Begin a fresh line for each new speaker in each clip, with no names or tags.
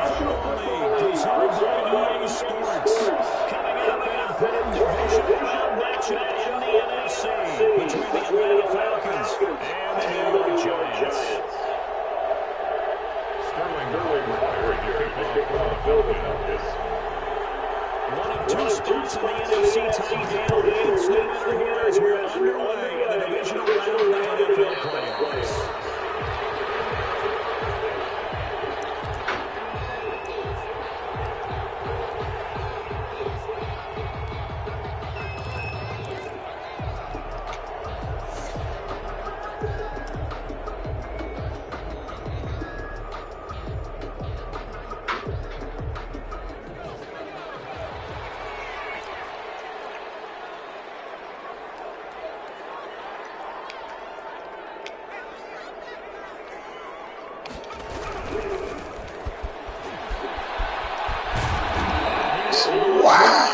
Football League, presented by EA Sports. Coming up, an important divisional round matchup in the NFC between the Atlanta Falcons and the New York Giants.
Sterling required to kick off for the Falcons.
One of two spots in the NFC title game leads no matter here as we're underway in the divisional round of the NFL playoffs.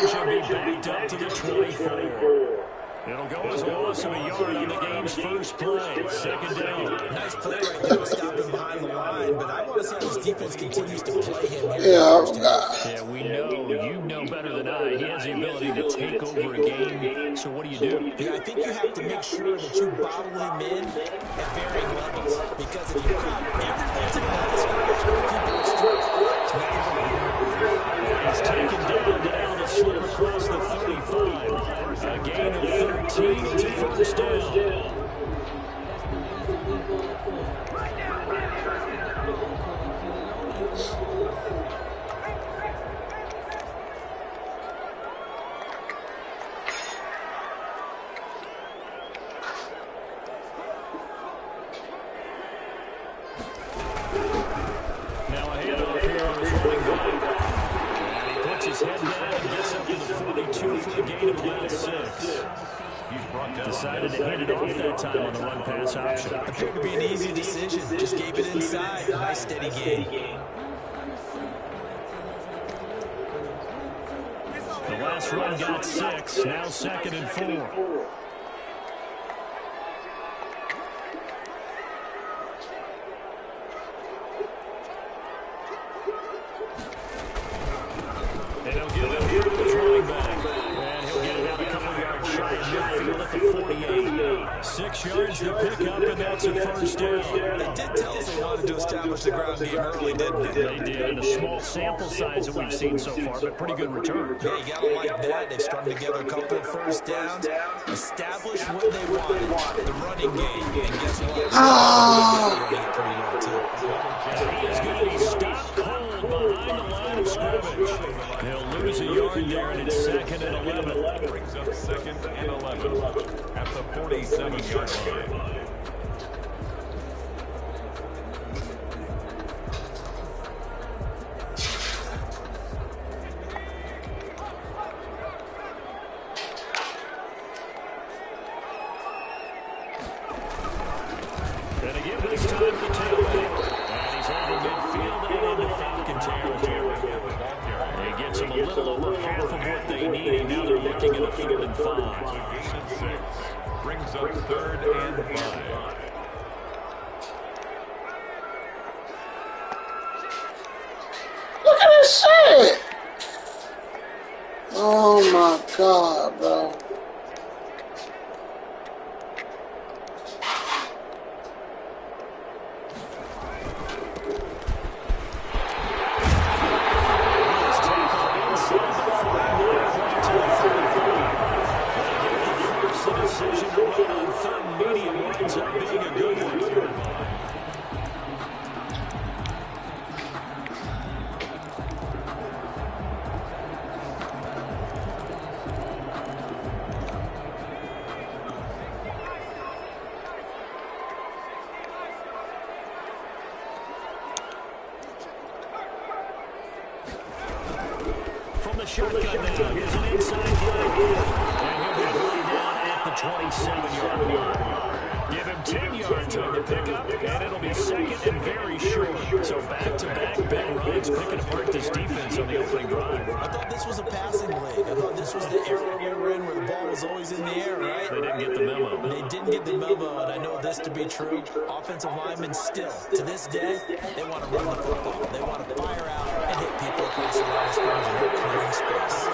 Should be backed up to the 24. It'll go as a loss of a yard on the game's first play. Second down.
Nice play right there to stop him behind the line, but I want to see how this defense continues to play him here.
Yeah, we know, you know better than I, he has the ability to take over a game. So what do you do?
Yeah, I think you have to make sure that you bottle him in at varying levels, because if you drop everyone to the line of scrimmage, he breaks through.
He's taken down to slip across the 35. A gain of 13. It's a first down. Now a handoff here on his running back. And he puts his head down and gets up to the 42 for a gain of about 6. Decided to hand it off that time on the run-pass option.
Appeared to be an easy decision. Just gave it inside. Nice steady gain.
The last run got 6. Now 2nd and 4. And he'll give it here to his running back. And he'll get it out a couple yards shy of midfield at the 48. 6 yards to pick up, and that's a first down.
They did tell us they wanted to establish the ground game early, didn't they?
They did, in a small sample size that we've seen so far, but pretty good return.
Yeah, you gotta like that. They've strung together a couple of first downs, established what they wanted, the running game, and guess what? Running it pretty well, too.
He is going to be stopped cold behind the line of scrimmage. He'll lose a yard there, and it's 2nd and 11.
Brings up 2nd and 11 at the 47-yard line.
And again, this time the tailback. And he's over midfield and into Falcon territory. He gets them a little over half of what they need. Now they're looking at a 3rd and 5.
Gain of 6. Brings up 3rd and 5.
Look at this shit! Oh my god, bro.
Decision to run on 3rd medium winds up being a good one. From the shotgun now, here's an inside play. And he'll be brought down at the 27-yard line. Give him 10 yards on the pickup, and it'll be second and very short. So back-to-back big runs picking apart this defense on the opening drive.
I thought this was a passing league. I thought this was the era we were in where the ball was always in the air, right?
They didn't get the memo.
They didn't get the memo, and I know this to be true. Offensive linemen still, to this day, they want to run the football. They want to fire out and hit people across the line of scrimmage, and they're clearing space.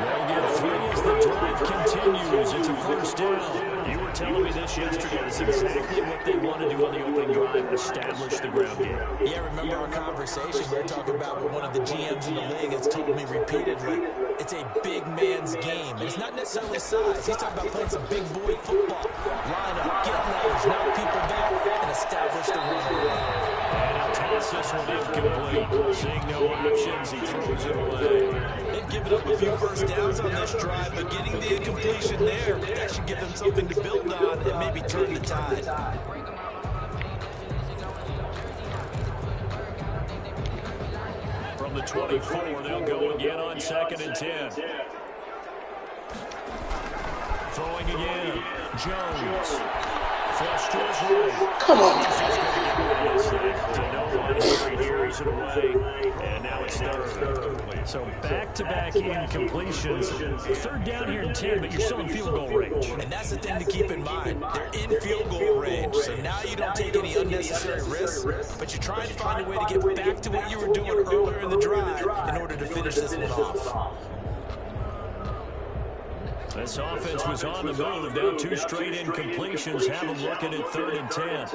They'll get 3 as the drive continues. It's a first down. You were telling me this yesterday. It's exactly what they want to do on the opening drive, establish the ground game.
Yeah, remember our conversation? We were talking about what one of the GMs in the league has told me repeatedly. It's a big man's game. And it's not necessarily size. He's talking about playing some big boy football. Line up, get leverage, knock people back, and establish the run.
And he'll toss this one incomplete. Seeing no options, he throws it away.
They've given up a few first downs on this drive, but getting the incompletion there, that should give them something to build on and maybe turn the tide.
From the 24, they'll go again on 2nd and 10. Throwing again. Jones. Flush to his right.
Come on.
To no one here, he hears it away. And now it's third. So back-to-back incompletions. Third down here in 10, but you're still in field goal range.
And that's the thing to keep in mind. They're in field goal range, so now you don't take any unnecessary risks, but you try and find a way to get back to what you were doing earlier in the drive in order to finish this one off.
This offense was on the move. Now 2 straight incompletions. Have them looking at 3rd and 10.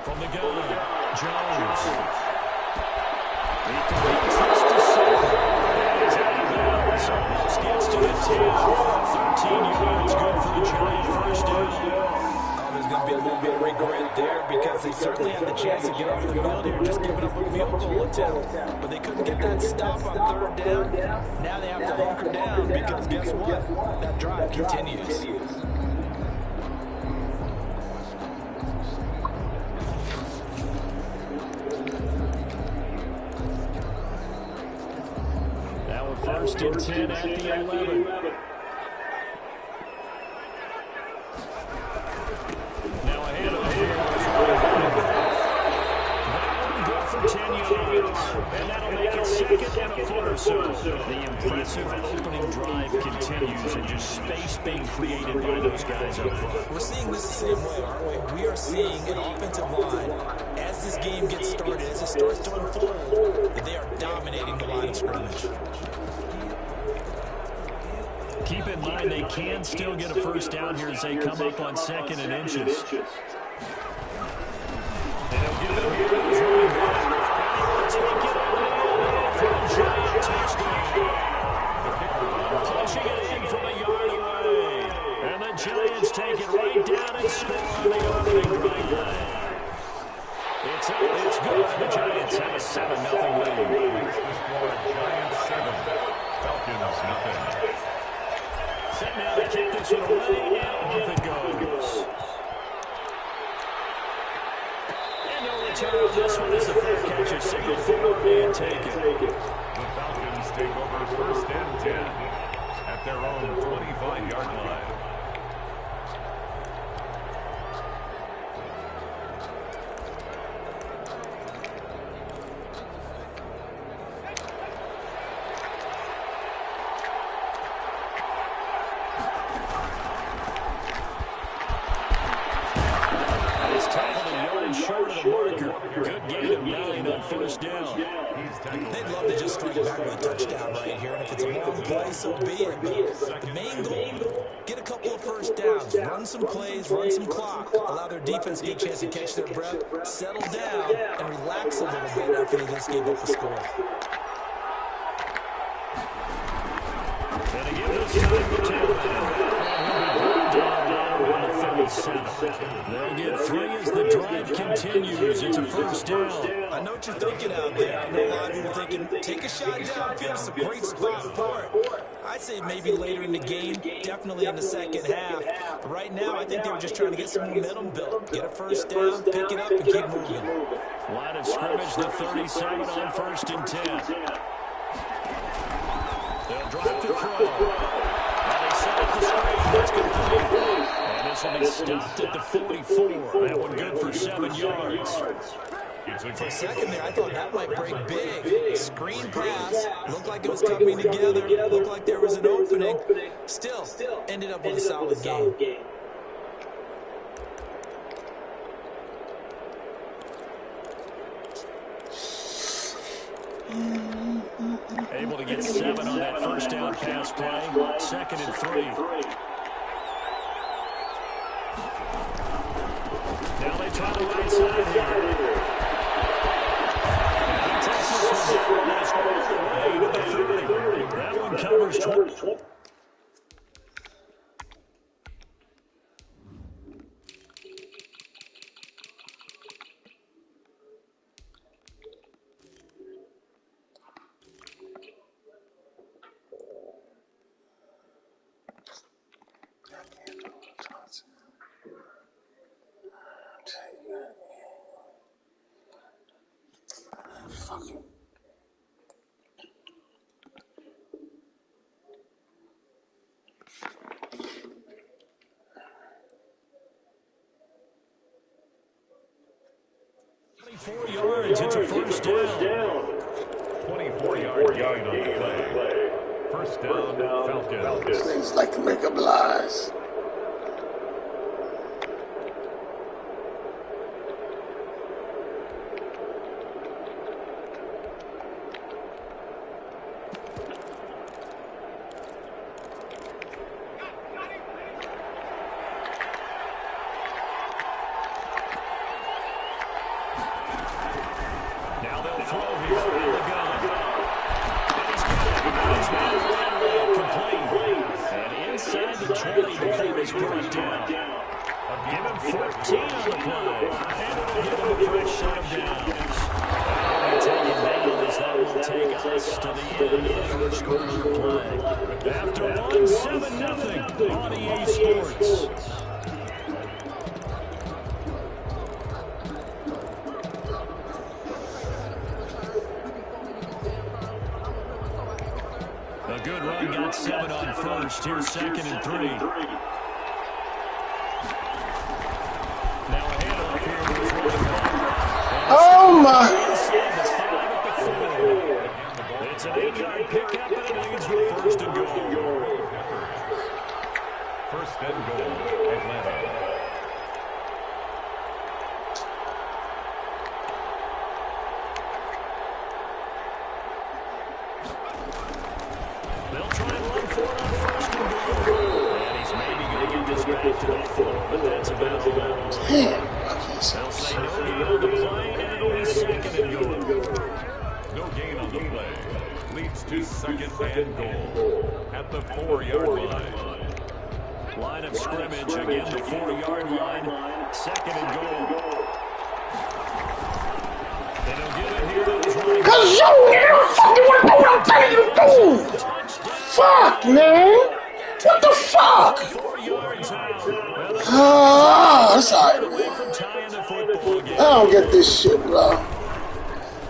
From the gun, Jones. He completes to 7. He's out of bounds. Almost gets to the 10. 13 yards. Good for the Giant first down.
There's going to be a little bit of regret there because they certainly had the chance to get off the field here, just giving up a field goal attempt. But they couldn't get that stop on 3rd down. Now they have to hunker down because guess what? That drive continues.
Now we're 1st and 10 at the 11. And that'll make it 2nd and a foot or so. The impressive opening drive continues and just space being created by those guys up front.
We're seeing this the same way, aren't we? We are seeing an offensive line, as this game gets started, as it starts to unfold, that they are dominating the line of scrimmage.
Keep in mind they can still get a first down here as they come up on 2nd and inches. And they'll give it a running back. Take it away for a Giant touchdown. Pushing it in from a yard away. And the Giants take it right down and score on the opening drive. It's up, it's good. The Giants have a 7-0 lead.
Giants 7, Falcons nothing.
Set now to kick this one away, and off it goes. This one is a fair catch, a single forward and take it.
The Falcons take over 1st and 10 at their own 25-yard line.
Short of the marker. Good gain of 9 on 1st down.
They'd love to just strike back with a touchdown right here, and if it's a long play, so be it. But the main goal, get a couple of first downs, run some plays, run some clock, allow their defense to get a chance to catch their breath, settle down, and relax a little bit after they just gave up the score.
And again, this time the tailback. They'll get 3 as the drive continues. It's a first down.
I know what you're thinking out there. I know a lot of people are thinking, take a shot downfield. It's a great spot for it. I'd say maybe later in the game, definitely in the second half. But right now, I think they were just trying to get some momentum built. Get a first down, pick it up, and keep moving.
Line of scrimmage, the 37 on 1st and 10. They'll drop to throw. And they set up the this one is stopped at the 44. That one good for 7 yards.
For a second there, I thought that might break big. Screen pass. Looked like it was coming together. Looked like there was an opening. Still, ended up with a solid game.
Able to get 7 on that first down pass play. 2nd and 3. Now they try the right side here. That one covers 20.
Fucking.
Yards. It's a first down.
24-yard gain on the play. First down, Falcons.
Things like to make up lies.
A good run, got 7 on first. Here's 2nd and 3. Now a handoff here.
Oh my!
It's an 8-yard pickup, and it leads to a 1st and goal.
1st and goal, Atlanta.
They'll try and run for it on 1st and goal. And he's maybe going to get this back to the 4, but that's about all. They'll say no gain on the play, and it'll be 2nd and goal.
No gain on the play. Leads to 2nd and goal at the 4-yard line.
Line of scrimmage, again, the 4-yard line. 2nd and goal. And he'll get it here to his running.
Cause you never fucking want to do what I'm telling you to do! Fuck, man! What the fuck?
4 yards out.
Ah, that's alright,
Away
man.
from tying the football game.
I don't get this shit, bro.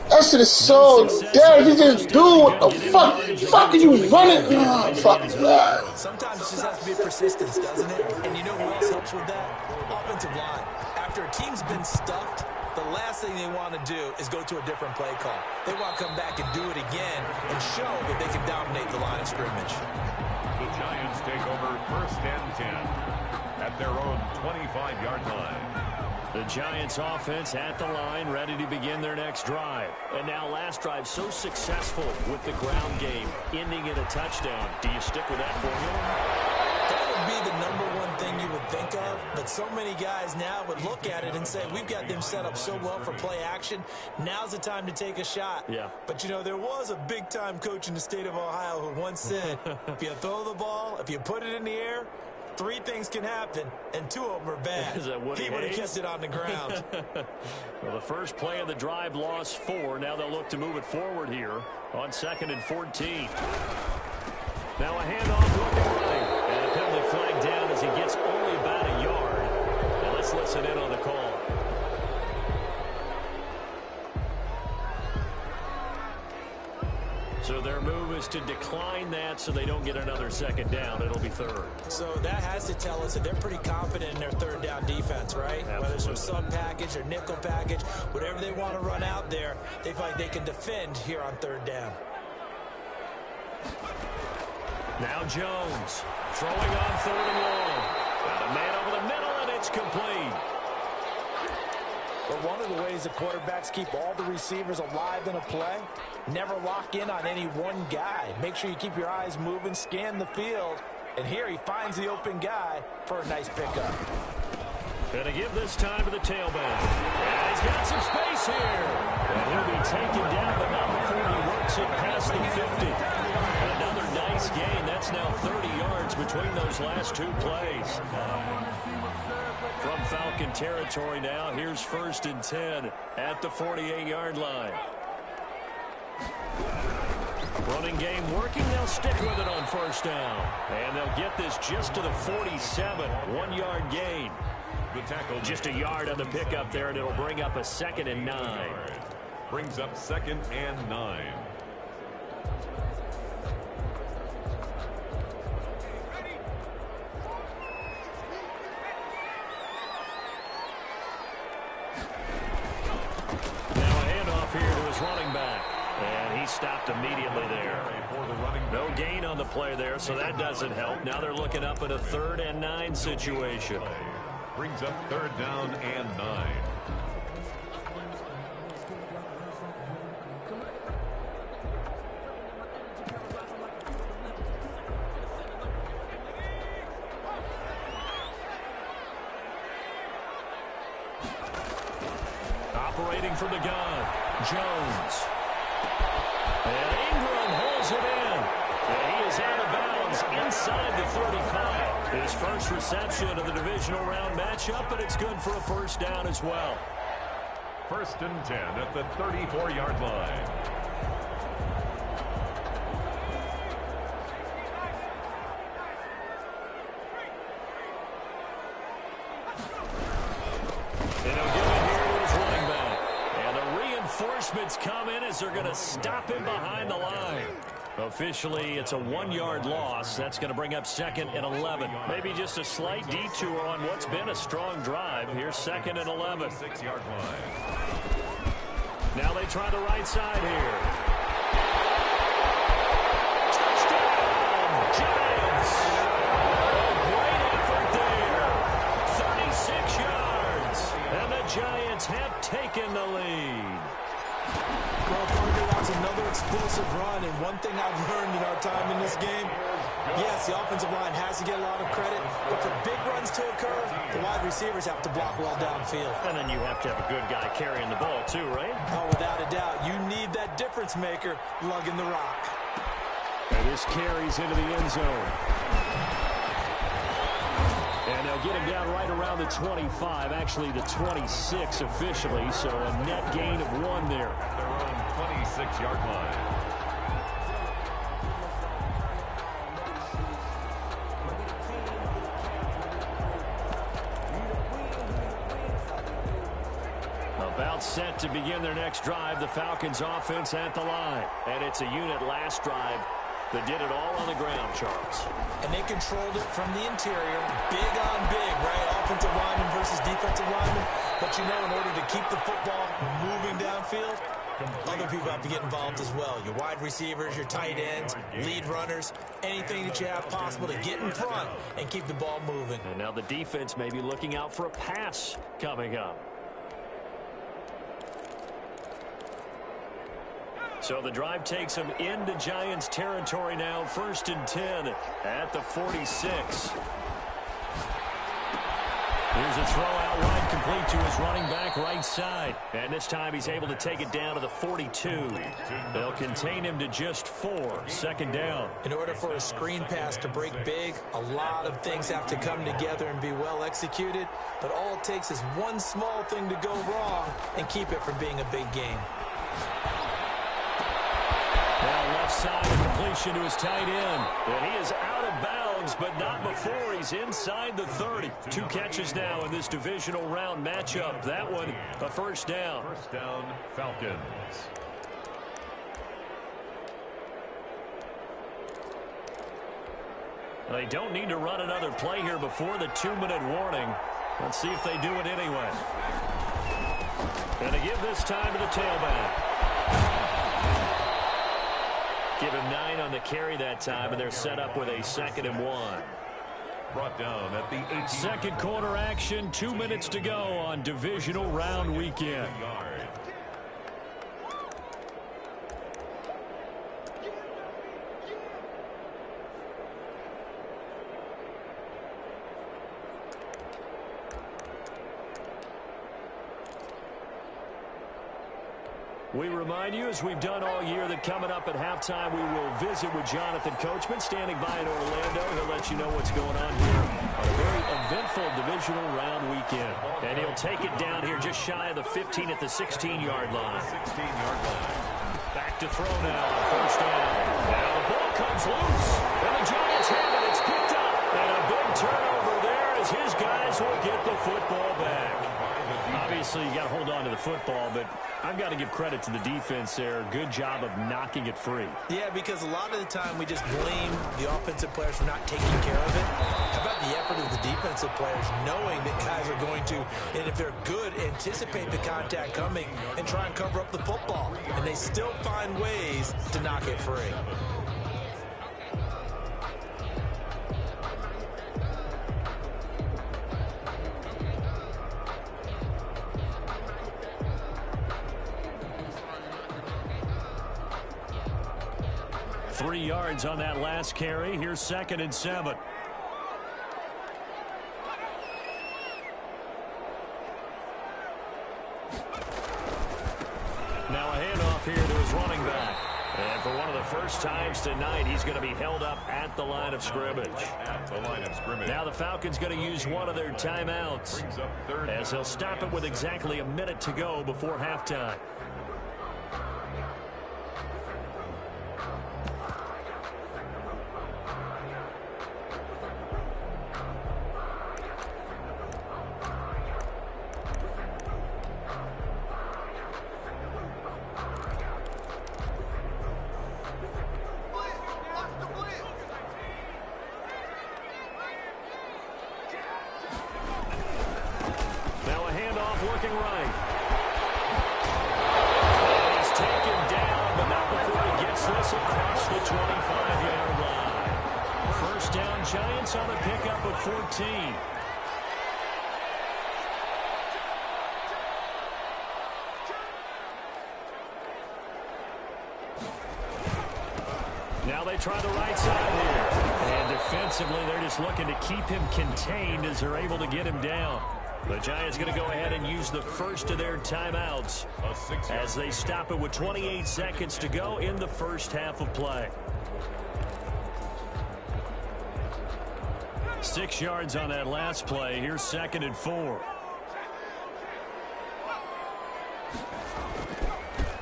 That shit is so dead. You just do what the fuck? Fuck are you running? Oh, fuck that.
Sometimes it just has to be persistence, doesn't it? And you know who else helps with that? Offensive line. After a team's been stuffed, the last thing they want to do is go to a different play call. They want to come back and do it again and show that they can dominate the line of scrimmage.
The Giants take over 1st and 10 at their own 25-yard line.
The Giants offense at the line, ready to begin their next drive. And now last drive so successful with the ground game, ending in a touchdown. Do you stick with that formula?
That would be the #1 thing you would think of, but so many guys now would look at it and say, we've got them set up so well for play action, now's the time to take a shot.
Yeah.
But, you know, there was a big-time coach in the state of Ohio who once said, if you throw the ball, if you put it in the air, 3 things can happen, and 2 of them are bad.
Is that what
he would have kept it on the ground.
Well, the first play of the drive lost 4. Now they'll look to move it forward here on 2nd and 14. Now a handoff looking right. And a penalty flag down as he gets only about a yard. And let's listen in on the call. So their move is is to decline that so they don't get another second down. It'll be third.
So that has to tell us that they're pretty confident in their third down defense, right?
Absolutely.
Whether it's a sub package or nickel package, whatever they want to run out there, they feel like they can defend here on third down.
Now Jones throwing on third and long. Got a man over the middle, and it's complete.
But one of the ways the quarterbacks keep all the receivers alive in a play, never lock in on any one guy. Make sure you keep your eyes moving, scan the field. And here he finds the open guy for a nice pickup.
Going to give this time to the tailback. And he's got some space here. And he'll be taken down, but not before he works it past the 50. Another nice gain. That's now 30 yards between those last two plays. From Falcon territory now, here's 1st and 10 at the 48-yard line. Running game working. They'll stick with it on 1st down. And they'll get this just to the 47. 1-yard gain.
The tackle
Just a yard on the pickup there, and it'll bring up a 2nd and 9.
Brings up 2nd and 9.
Running back, and he stopped immediately there. No gain on the play there, so that doesn't help. Now they're looking up at a 3rd and 9 situation.
Brings up 3rd down and 9.
Operating from the gun, Jones. And Ingram holds it in. And he is out of bounds inside the 35. His first reception of the divisional round matchup, but it's good for a 1st down as well.
1st and 10 at the 34-yard line.
Reinforcements come in as they're going to stop him behind the line. Officially, it's a 1-yard loss. That's going to bring up 2nd and 11. Maybe just a slight detour on what's been a strong drive. Here's 2nd and 11.
6-yard line.
Now they try the right side here. Touchdown, Giants! Great effort there. 36 yards. And the Giants have taken the lead.
Well, Parker, that was another explosive run, and one thing I've learned in our time in this game, yes, the offensive line has to get a lot of credit, but for big runs to occur, the wide receivers have to block well downfield.
And then you have to have a good guy carrying the ball too, right?
Oh, without a doubt. You need that difference maker lugging the rock.
And this carries into the end zone. And they'll get him down right around the 25, actually the 26 officially, so a net gain of 1 there.
They're on 26-yard line.
About set to begin their next drive, the Falcons offense at the line. And it's a unit last drive that did it all on the ground, Charles.
And they controlled it from the interior, big on big, right? Offensive lineman versus defensive lineman. But you know, in order to keep the football moving downfield, other people have to get involved as well. Your wide receivers, your tight ends, lead runners, anything that you have possible to get in front and keep the ball moving.
And now the defense may be looking out for a pass coming up. So the drive takes them into Giants territory now. 1st and 10 at the 46. Here's a throw out wide, complete to his running back right side. And this time he's able to take it down to the 42. They'll contain him to just 4. 2nd down.
In order for a screen pass to break big, a lot of things have to come together and be well executed. But all it takes is one small thing to go wrong and keep it from being a big game.
Now left side, a completion to his tight end. And he is out of bounds, but not before he's inside the 30. 2 catches now in this divisional round matchup. That one, a 1st down.
1st down, Falcons.
They don't need to run another play here before the 2-minute warning. Let's see if they do it anyway. And they give this time to the tailback. Give him 9 on the carry that time, and they're set up with a 2nd and 1.
Brought down at the 18.
Second quarter action, 2 minutes to go on divisional round weekend. We remind you, as we've done all year, that coming up at halftime, we will visit with Jonathan Coachman, standing by in Orlando. He'll let you know what's going on here on a very eventful divisional round weekend. And he'll take it down here just shy of the 15 at the 16-yard line.
16-yard line.
Back to throw now, first down. Now the ball comes loose, and the Giants have it. It's picked up, and a big turnover there as his guys will get the football back. Obviously, you got to hold on to the football, but I've got to give credit to the defense there. Good job of knocking it free.
Yeah, because a lot of the time we just blame the offensive players for not taking care of it. How about the effort of the defensive players knowing that guys are going to, and if they're good, anticipate the contact coming and try and cover up the football. And they still find ways to knock it free.
Three yards on that last carry. Here's 2nd and 7. Now a handoff here to his running back. And for one of the first times tonight, he's going to be held up at the line of scrimmage.
At the line of scrimmage.
Now the Falcons going to use one of their timeouts,
Brings up 3rd
as they'll stop it with exactly a minute to go before halftime. Looking right. He's taken down, but not before he gets this across the 25-yard line. First down, Giants on a pickup of 14. Now they try the right side here. And defensively, they're just looking to keep him contained as they're able to get him down. The Giants going to go ahead and use the first of their timeouts as they stop it with 28 seconds to go in the first half of play. 6 yards on that last play. Here's 2nd and 4.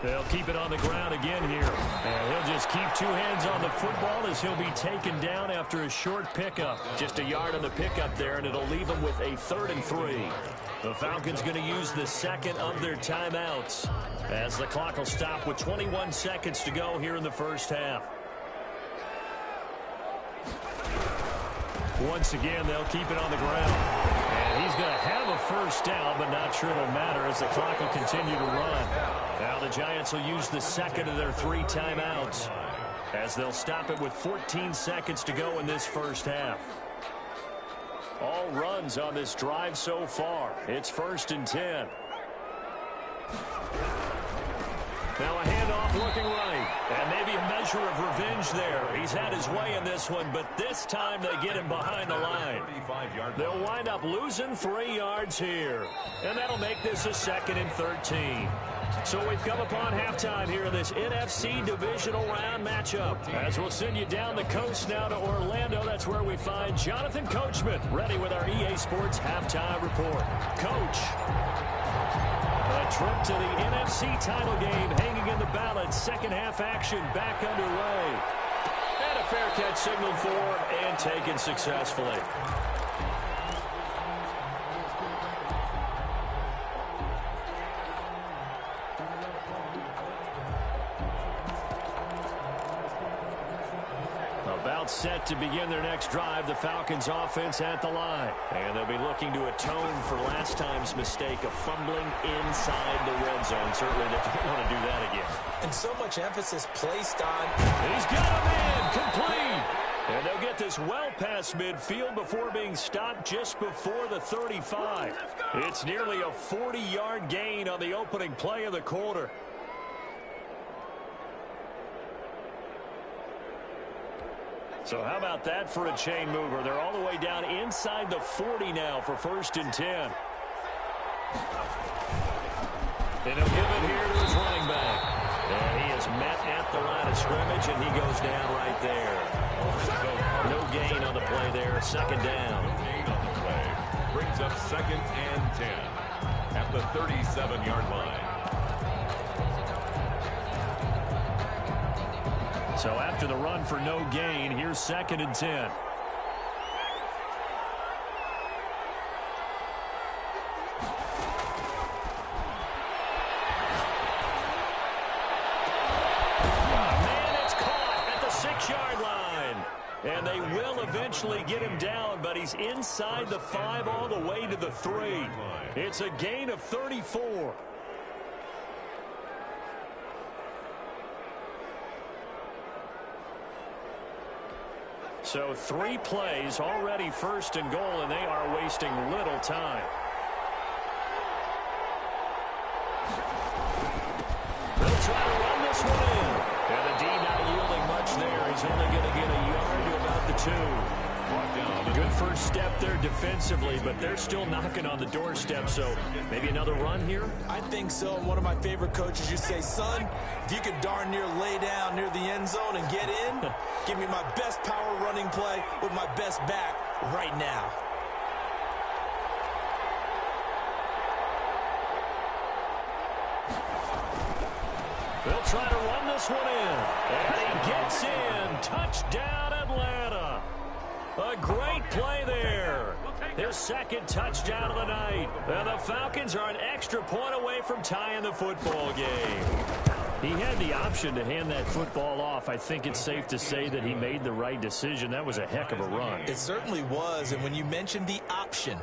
They'll keep it on the ground again here. And he'll just keep 2 hands on the football as he'll be taken down after a short pickup. Just a yard on the pickup there, and it'll leave him with a 3rd and 3. The Falcons going to use the second of their timeouts as the clock will stop with 21 seconds to go here in the first half. Once again, they'll keep it on the ground. And he's going to have a first down, but not sure it'll matter as the clock will continue to run. Now the Giants will use the second of their 3 timeouts as they'll stop it with 14 seconds to go in this first half. All runs on this drive so far. It's 1st and 10. Now a handoff looking right. And maybe a measure of revenge there. He's had his way in this one, but this time they get him behind the line. They'll wind up losing 3 yards here. And that'll make this a 2nd and 13. So we've come upon halftime here in this NFC Divisional Round matchup. As we'll send you down the coast now to Orlando, that's where we find Jonathan Coachman, ready with our EA Sports Halftime Report. Coach, a trip to the NFC title game hanging in the balance. Second half action back underway. And a fair catch signaled for and taken successfully. set to begin their next drive. The Falcons offense at the line. And they'll be looking to atone for last time's mistake of fumbling inside the red zone. Certainly they don't want to do that again.
And so much emphasis placed on...
He's got a man complete. And they'll get this well past midfield before being stopped just before the 35. It's nearly a 40-yard gain on the opening play of the quarter. So how about that for a chain mover? They're all the way down inside the 40 now for 1st and 10. And he'll give it here to his running back. And he is met at the line of scrimmage, and he goes down right there. No gain on the play there. 2nd down.
No gain on the play. Brings up 2nd and 10 at the 37-yard line.
So after the run for no gain, here's 2nd and 10. And they will eventually get him down, but he's inside the 5 all the way to the 3. It's a gain of 34. So 3 plays already 1st and goal, and they are wasting little time. They'll try to run this one in. And the D not yielding much there. He's only going to get a yard to about the 2. Good first step there defensively, but they're still knocking on the doorstep, so maybe another run here?
I think so. And one of my favorite coaches, you say, son, if you could darn near lay down near the end zone and get in, give me my best power running play with my best back right now.
They'll try to run this one in. And he gets in. Touchdown, Atlanta. A great play there. His 2nd touchdown of the night. And the Falcons are an extra point away from tying the football game. He had the option to hand that football off. I think it's safe to say that he made the right decision. That was a heck of a run.
It certainly was. And when you mentioned the option,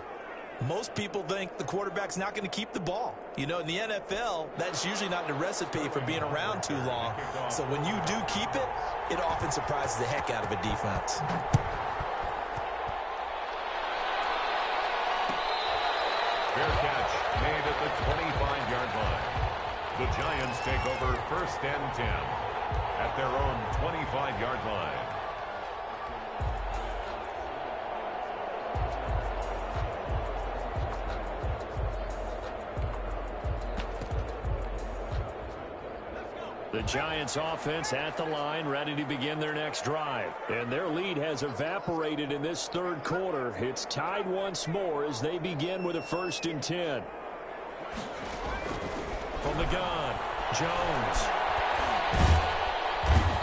most people think the quarterback's not going to keep the ball. You know, in the NFL, that's usually not the recipe for being around too long. So when you do keep it, it often surprises the heck out of a defense.
Fair catch made at the 25-yard line. The Giants take over 1st and 10 at their own 25-yard line.
The Giants offense at the line, ready to begin their next drive. And their lead has evaporated in this 3rd quarter. It's tied once more as they begin with a 1st and 10. From the gun, Jones.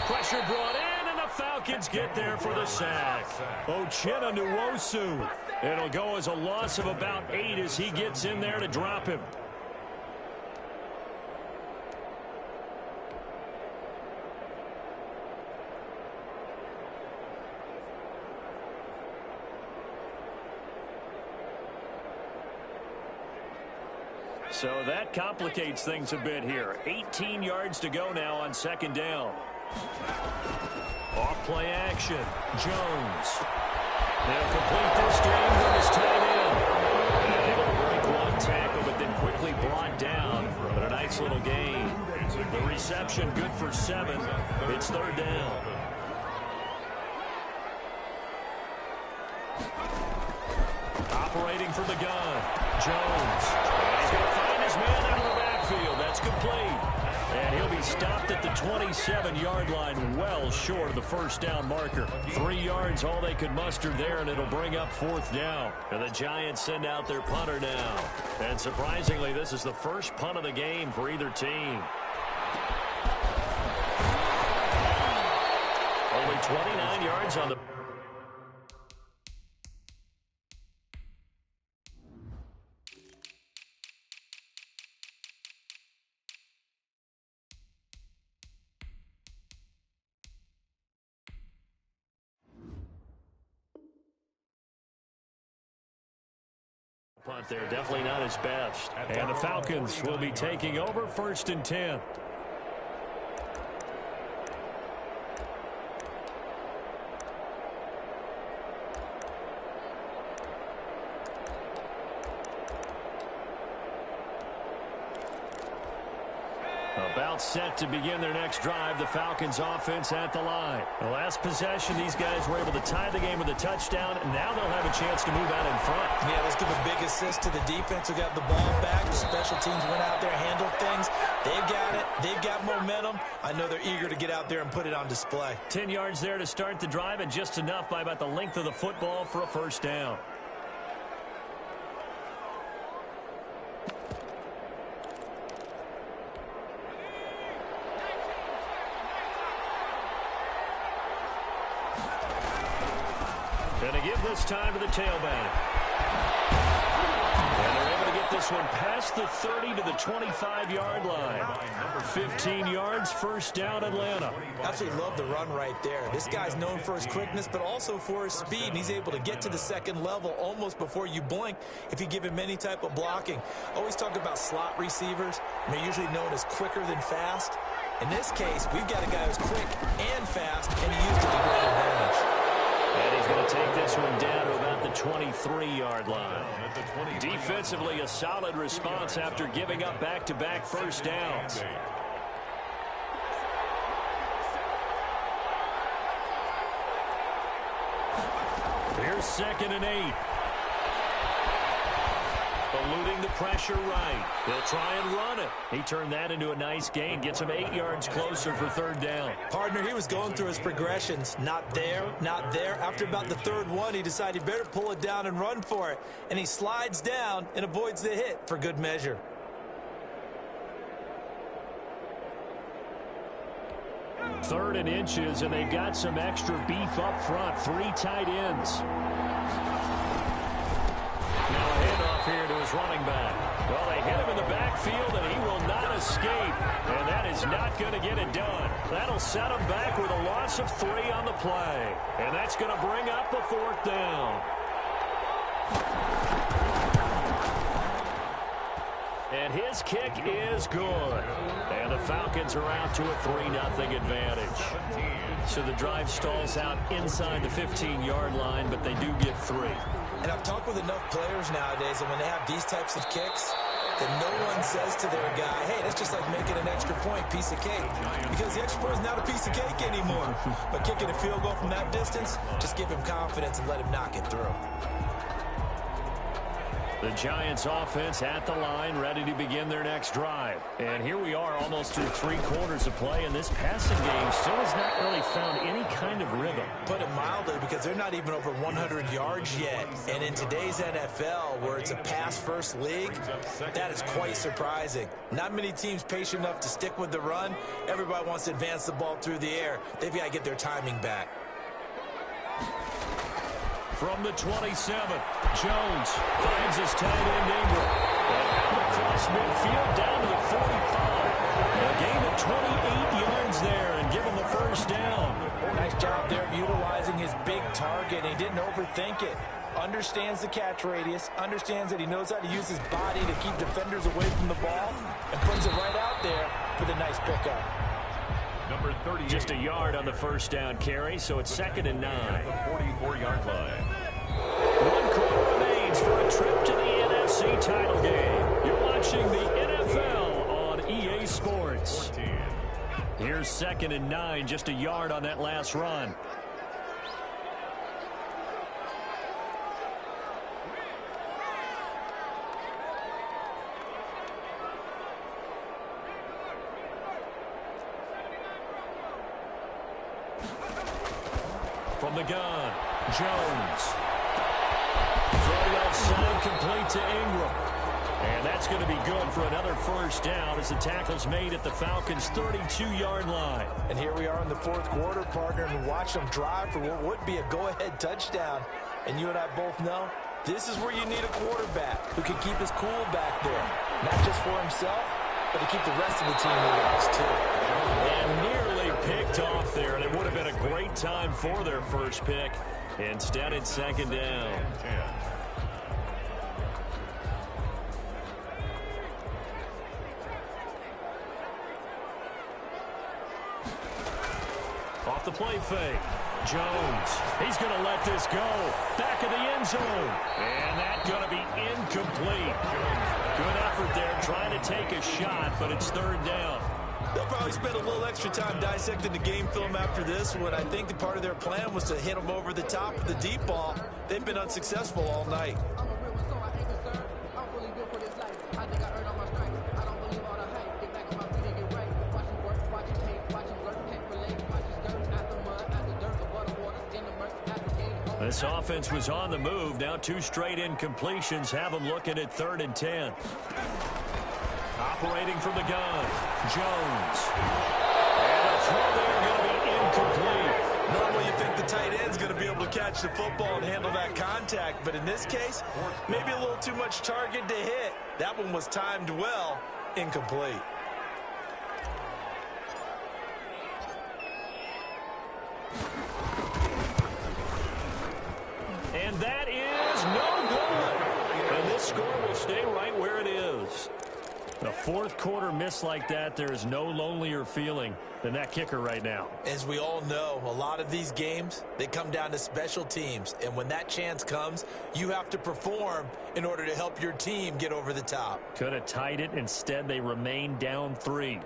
Pressure brought in, and the Falcons get there for the sack. Uchenna Nwosu. It'll go as a loss of about 8 as he gets in there to drop him. So that complicates things a bit here. 18 yards to go now on 2nd down. Off play action. Jones. They'll complete this to Ingram as tight end. And able to break one tackle, but then quickly brought down. But a nice little gain. The reception good for 7. It's 3rd down. Operating from the gun. Jones. And he's going to find his man out of the backfield. That's complete. And he'll be stopped at the 27-yard line, well short of the 1st down marker. 3 yards, all they could muster there, and it'll bring up 4th down. And the Giants send out their punter now. And surprisingly, this is the first punt of the game for either team. Only 29 yards on the... punt there. Definitely not his best. And the Falcons will be taking over 1st and 10. About set to begin their next drive. The Falcons offense at the line. The last possession, these guys were able to tie the game with a touchdown, and now they'll have a chance to move out in front.
Yeah, let's give a big assist to the defense who got the ball back. The special teams went out there, handled things. They've got it. They've got momentum. I know they're eager to get out there and put it on display.
10 yards there to start the drive, and just enough by about the length of the football for a first down. Going to give this time to the tailback. And they're able to get this one past the 30 to the 25-yard line. 15 yards, first down, Atlanta.
Absolutely love the run right there. This guy's known for his quickness, but also for his speed. And he's able to get to the second level almost before you blink if you give him any type of blocking. Always talk about slot receivers. They're usually known as quicker than fast. In this case, we've got a guy who's quick and fast, and he used it to great advantage.
And he's going to take this one down to about the 23-yard line. Defensively, a solid response after giving up back-to-back first downs. Here's 2nd and 8. Eluding the pressure right. They'll try and run it. He turned that into a nice gain. Gets him 8 yards closer for 3rd down.
Partner, he was going through his progressions. Not there, not there. After about the 3rd one, he decided he better pull it down and run for it. And he slides down and avoids the hit for good measure.
Third and inches, and they've got some extra beef up front. 3 tight ends. Now a handoff here to his running back. Well, they hit him in the backfield, and he will not escape. And that is not going to get it done. That'll set him back with a loss of 3 on the play. And that's going to bring up a 4th down. And his kick is good. And the Falcons are out to a 3-0 advantage. So the drive stalls out inside the 15-yard line, but they do get 3.
And I've talked with enough players nowadays, and when they have these types of kicks, that no one says to their guy, hey, that's just like making an extra point, piece of cake. Because the extra point is not a piece of cake anymore. But kicking a field goal from that distance, just give him confidence and let him knock it through.
The Giants offense at the line, ready to begin their next drive. And here we are almost through 3 quarters of play, and this passing game still has not really found any kind of rhythm.
Put it mildly, because they're not even over 100 yards yet. And in today's NFL, where it's a pass-first league, that is quite surprising. Not many teams patient enough to stick with the run. Everybody wants to advance the ball through the air. They've got to get their timing back.
From the 27, Jones finds his tight end Ingram. And across midfield down to the 45. A gain of 28 yards there and give him the first down.
Nice job there of utilizing his big target. He didn't overthink it. Understands the catch radius. Understands that he knows how to use his body to keep defenders away from the ball. And puts it right out there for the nice pickup.
Number 30.
Just a yard on the first down carry, so it's 2nd and 9.
The 44-yard line.
1 quarter remains for a trip to the NFC title game. You're watching the NFL on EA Sports.
14.
Here's 2nd and 9, just a yard on that last run. From the gun, Jones. Throw outside, complete to Ingram. And that's going to be good for another first down as the tackle's made at the Falcons' 32-yard line.
And here we are in the 4th quarter, partner, and watch them drive for what would be a go-ahead touchdown. And you and I both know this is where you need a quarterback who can keep his cool back there. Not just for himself, but to keep the rest of the team relaxed, too.
And nearly picked off there, and it would have been a great time for their first pick. Instead, it's 2nd down. the play fake. Jones, he's going to let this go. Back of the end zone. And that's going to be incomplete. Good effort there trying to take a shot, but it's third down.
They'll probably spend a little extra time dissecting the game film after this one. I think the part of their plan was to hit them over the top of the deep ball. They've been unsuccessful all night.
This offense was on the move. Now 2 straight incompletions have them looking at 3rd and 10. Operating from the gun, Jones. And a throw there going to be incomplete.
Normally you think the tight end's going to be able to catch the football and handle that contact, but in this case, maybe a little too much target to hit. That one was timed well, incomplete.
And that is no good. And this score will stay right where it is. A fourth quarter miss like that, there is no lonelier feeling than that kicker right now.
As we all know, a lot of these games, they come down to special teams. And when that chance comes, you have to perform in order to help your team get over the top.
Could have tied it. Instead, they remain down 3.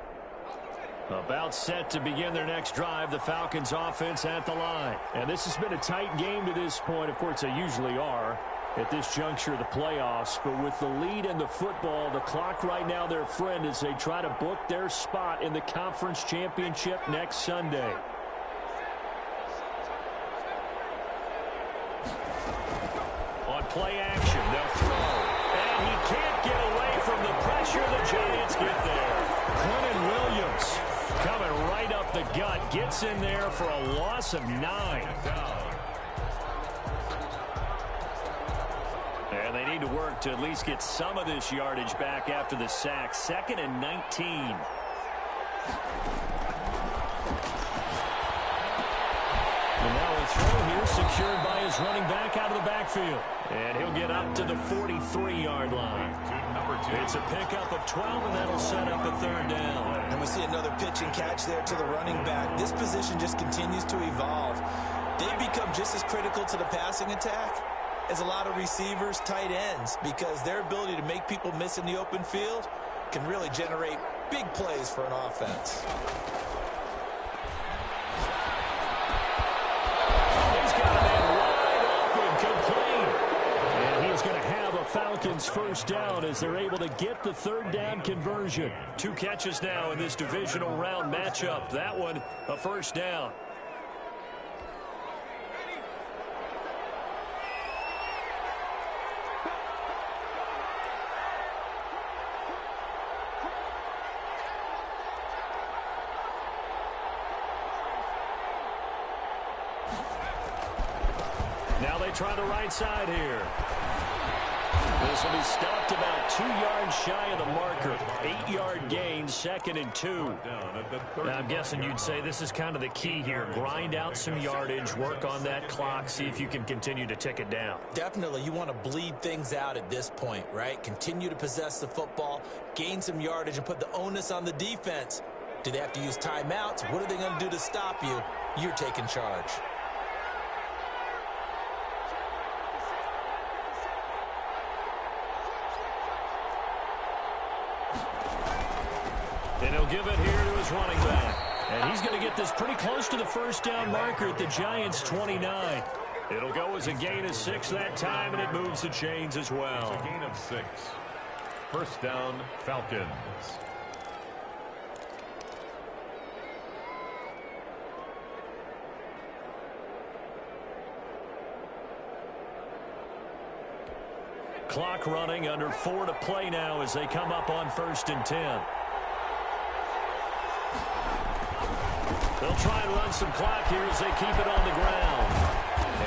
About set to begin their next drive, the Falcons offense at the line. And this has been a tight game to this point. Of course, they usually are at this juncture of the playoffs. But with the lead in the football, the clock right now their friend as they try to book their spot in the conference championship next Sunday. On play action, they'll throw. And he can't get away from the pressure. The Giants get there. Quentin Williams coming right up the gut. Gets in there for a loss of 9. And they need to work to at least get some of this yardage back after the sack. 2nd and 19. And now a throw here secured by his running back out of the backfield. And he'll get up to the 43-yard line. It's a pickup of 12, and that'll set up a 3rd down.
And we see another pitch and catch there to the running back. This position just continues to evolve. They become just as critical to the passing attack as a lot of receivers, tight ends, because their ability to make people miss in the open field can really generate big plays for an offense.
He's got a man wide open, complete. And he's going to have a Falcons first down as they're able to get the 3rd down conversion. 2 catches now in this divisional round matchup. That one, a first down. Now they try the right side here. This will be stopped about 2 yards shy of the marker. 8-yard gain, 2nd and 2. Now, I'm guessing you'd say this is kind of the key here. Grind out some yardage, work on that clock, see if you can continue to tick it down.
Definitely, you want to bleed things out at this point, right? Continue to possess the football, gain some yardage, and put the onus on the defense. Do they have to use timeouts? What are they going to do to stop you? You're taking charge.
And he'll give it here to his running back. And he's going to get this pretty close to the first down marker at the Giants' 29. It'll go as a gain of 6 that time, and it moves the chains as well.
It's a gain of 6. First down, Falcons.
Clock running, under 4 to play now as they come up on 1st and 10. They'll try and run some clock here as they keep it on the ground.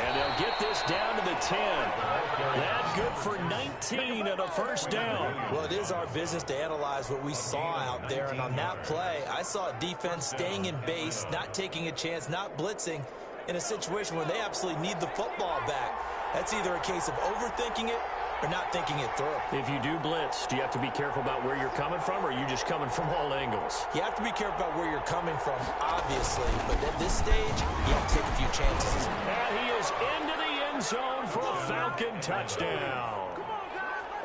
And they'll get this down to the 10. That good for 19 and a first down.
Well, it is our business to analyze what we saw out there. And on that play, I saw a defense staying in base, not taking a chance, not blitzing in a situation where they absolutely need the football back. That's either a case of overthinking it or not thinking it through.
If you do blitz, do you have to be careful about where you're coming from, or are you just coming from all angles?
You have to be careful about where you're coming from, obviously, but at this stage, you have to take a few chances.
And he is into the end zone for a Falcon touchdown.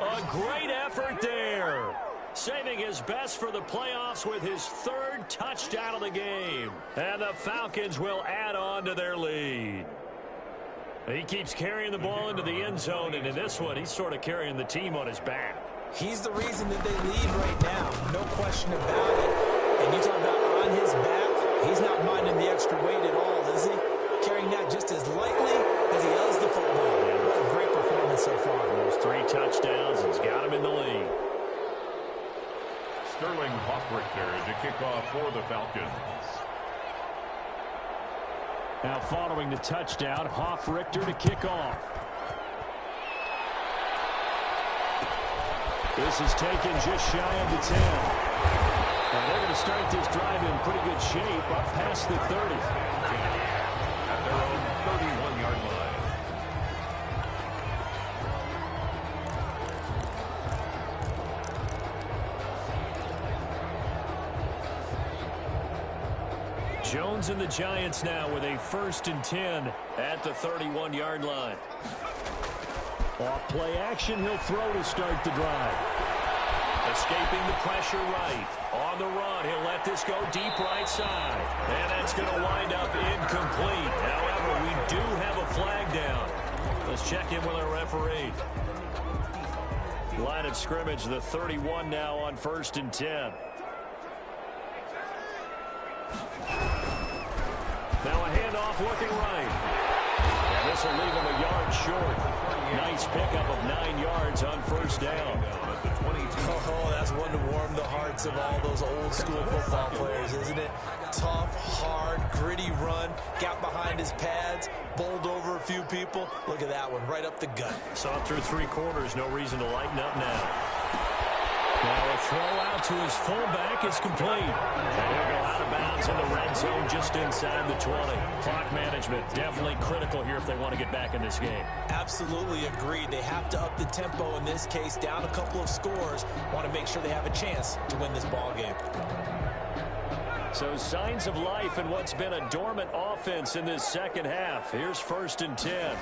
A great effort there. Saving his best for the playoffs with his third touchdown of the game. And the Falcons will add on to their lead. He keeps carrying the ball into the end zone, and in this one, he's sort of carrying the team on his back.
He's the reason that they lead right now, no question about it. And you talk about on his back, he's not minding the extra weight at all, is he? Carrying that just as lightly as he does the football. What a great performance so far.
Those 3 touchdowns, he's got him in the lead.
Sterling Hoffrichter to kick off for the Falcons.
Now following the touchdown, Hoffrichter to kick off. This is taken just shy of the 10. Now they're going to start this drive in pretty good shape up past the 30.
At their own 31-yard line.
Jones and the Giants now with a 1st and 10 at the 31-yard line. Off play action, he'll throw to start the drive. Escaping the pressure right. On the run, he'll let this go deep right side. And that's going to wind up incomplete. However, we do have a flag down. Let's check in with our referee. Line of scrimmage, the 31 now on 1st and 10. Now a handoff looking right. And this will leave him a yard short. Nice pickup of 9 yards on 1st down.
Oh, that's one to warm the hearts of all those old school football players, isn't it? Tough, hard, gritty run. Got behind his pads, bowled over a few people. Look at that one, right up the gut.
Saw it through 3 quarters. No reason to lighten up now. Now a throw out to his fullback is complete. And he'll go out of bounds in the red zone just inside the 20. Clock management definitely critical here if they want to get back in this game.
Absolutely agreed. They have to up the tempo in this case, down a couple of scores. Want to make sure they have a chance to win this ball game.
So signs of life in what's been a dormant offense in this second half. Here's 1st and 10.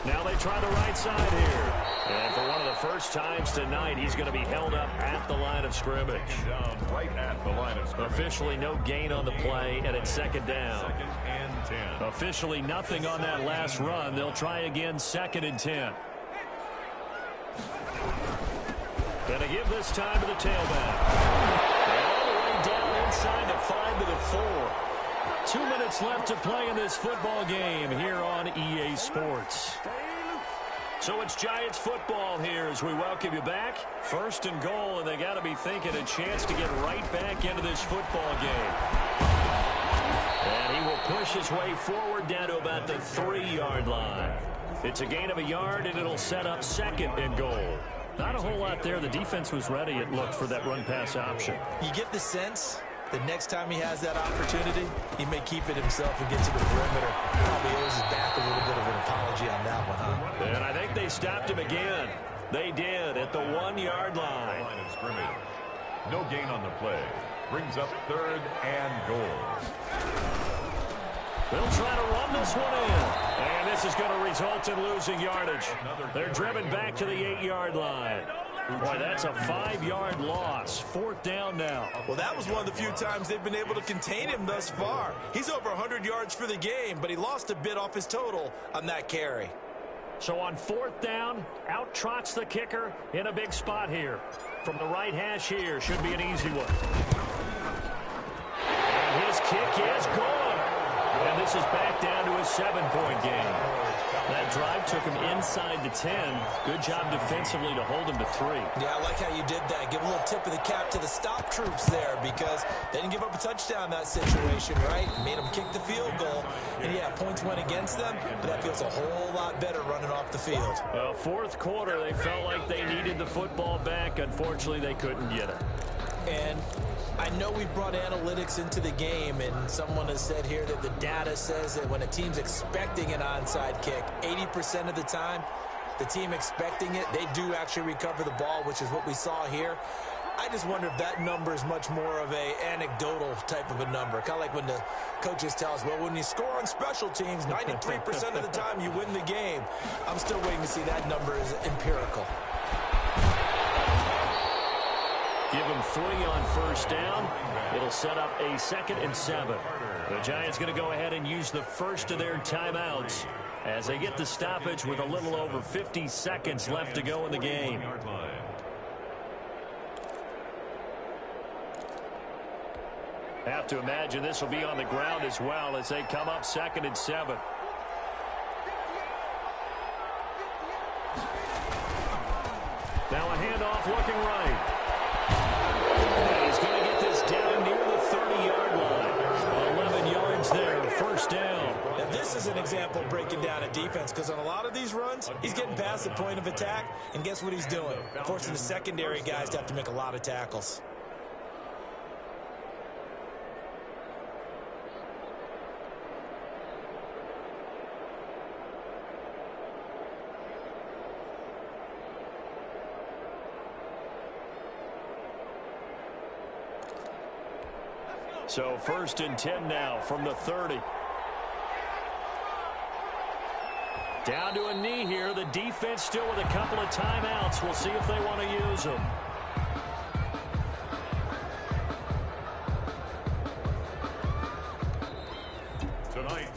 Now they try the right side here. And for one of the first times tonight, he's going to be held up at the line of scrimmage.
Down right at the line of scrimmage.
Officially no gain on the play, and it's 2nd down.
2nd and 10.
Officially nothing on that last run. They'll try again 2nd and 10. Gonna give this time to the tailback. And all the way down inside to 5 to the 4. 2 minutes left to play in this football game here on EA Sports. So it's Giants football here as we welcome you back. 1st and goal, and they got to be thinking a chance to get right back into this football game. And he will push his way forward down to about the 3-yard line. It's a gain of a yard, and it'll set up 2nd and goal. Not a whole lot there. The defense was ready, it looked, for that run-pass option.
You get the sense the next time he has that opportunity, he may keep it himself and get to the perimeter. Probably owes his back a little bit of an apology on that one, huh?
And I think they stopped him again. They did at the 1-yard line.
Line of scrimmage. No gain on the play. Brings up 3rd and goal.
They'll try to run this one in. And this is going to result in losing yardage. They're driven back to the 8-yard line. Boy, that's a 5-yard loss. 4th down now.
Well, that was one of the few times they've been able to contain him thus far. He's over 100 yards for the game, but he lost a bit off his total on that carry.
So on 4th down, out trots the kicker in a big spot here. From the right hash here, should be an easy one. And his kick is gone. And this is back down to a 7-point game. That drive took him inside the 10. Good job defensively to hold him to 3.
Yeah, I like how you did that. Give a little tip of the cap to the stop troops there because they didn't give up a touchdown in that situation, right? Made them kick the field goal. And, yeah, points went against them, but that feels a whole lot better running off the field.
Well, 4th quarter, they felt like they needed the football back. Unfortunately, they couldn't get it.
And I know we brought analytics into the game, and someone has said here that the data says that when a team's expecting an onside kick, 80% of the time, The team expecting it, they do actually recover the ball, which is what we saw here. I just wonder if that number is much more of a anecdotal type of a number. Kind of like when the coaches tell us, well, when you score on special teams, 93% of the time you win the game. I'm still waiting to see that number is empirical.
Give him 3 on first down. It'll set up a 2nd and 7. The Giants going to go ahead and use the first of their timeouts as they get the stoppage with a little over 50 seconds left to go in the game. Have to imagine this will be on the ground as well as they come up 2nd and 7. Now a handoff looking right. And he's going to get this down near the 30-yard line. 11 yards there, first down.
Now this is an example of breaking down a defense, because on a lot of these runs, he's getting past the point of attack, and guess what he's doing? Forcing the secondary guys to have to make a lot of tackles.
So 1st and 10 now from the 30. Down to a knee here. The defense still with a couple of timeouts. We'll see if they want to use them.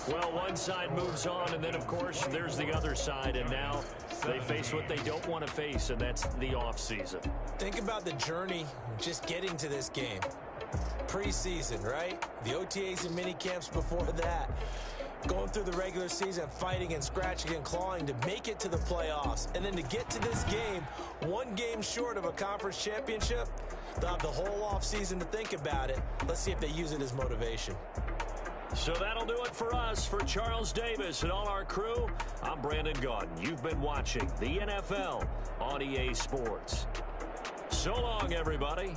Well, one side moves on, and then, of course, there's the other side, and now they face what they don't want to face, and that's the offseason.
Think about the journey just getting to this game. Preseason, right? The OTAs and mini camps before that. Going through the regular season, fighting and scratching and clawing to make it to the playoffs. And then to get to this game, 1 game short of a conference championship, they'll have the whole offseason to think about it. Let's see if they use it as motivation.
So that'll do it for us. For Charles Davis and all our crew, I'm Brandon Gaudin. You've been watching the NFL on EA Sports. So long, everybody.